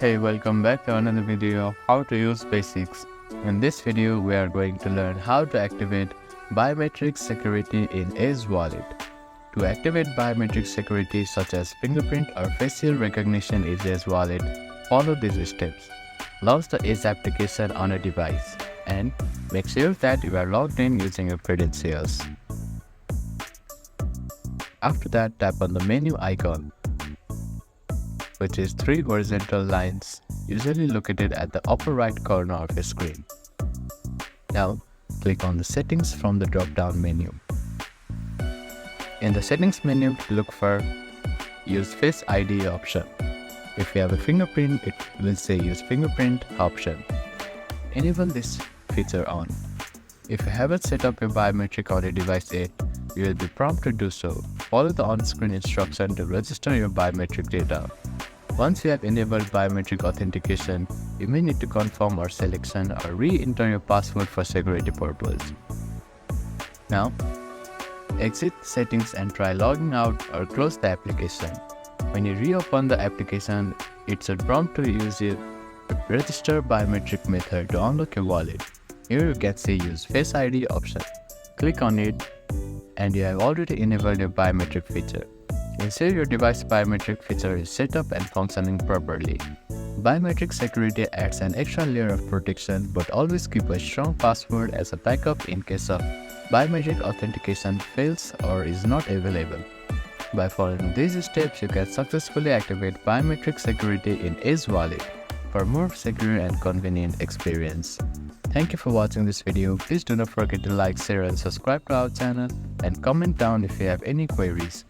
Hey, welcome back to another video of how to use basics. In this video, we are going to learn how to activate biometric security in Edge Wallet. To activate biometric security such as fingerprint or facial recognition in Edge Wallet, follow these steps. Launch the Edge application on a device and make sure that you are logged in using your credentials. After that, tap on the menu icon, which is three horizontal lines usually located at the upper right corner of your screen. Now, click on the settings from the drop-down menu. In the settings menu, look for Use Face ID option. If you have a fingerprint, it will say Use Fingerprint option. Enable this feature on. If you haven't set up your biometric on your device yet, you will be prompted to do so. Follow the on-screen instruction to register your biometric data. Once you have enabled biometric authentication, you may need to confirm our selection or re-enter your password for security purposes. Now, exit settings and try logging out or close the application. When you reopen the application, it should prompt to use your register biometric method to unlock your wallet. Here you can see Use Face ID option. Click on it and you have already enabled your biometric feature. Ensure your device biometric feature is set up and functioning properly. Biometric security adds an extra layer of protection, but always keep a strong password as a backup in case of biometric authentication fails or is not available. By following these steps, you can successfully activate biometric security in Edge Wallet for more secure and convenient experience. Thank you for watching this video. Please do not forget to like, share and subscribe to our channel and comment down if you have any queries.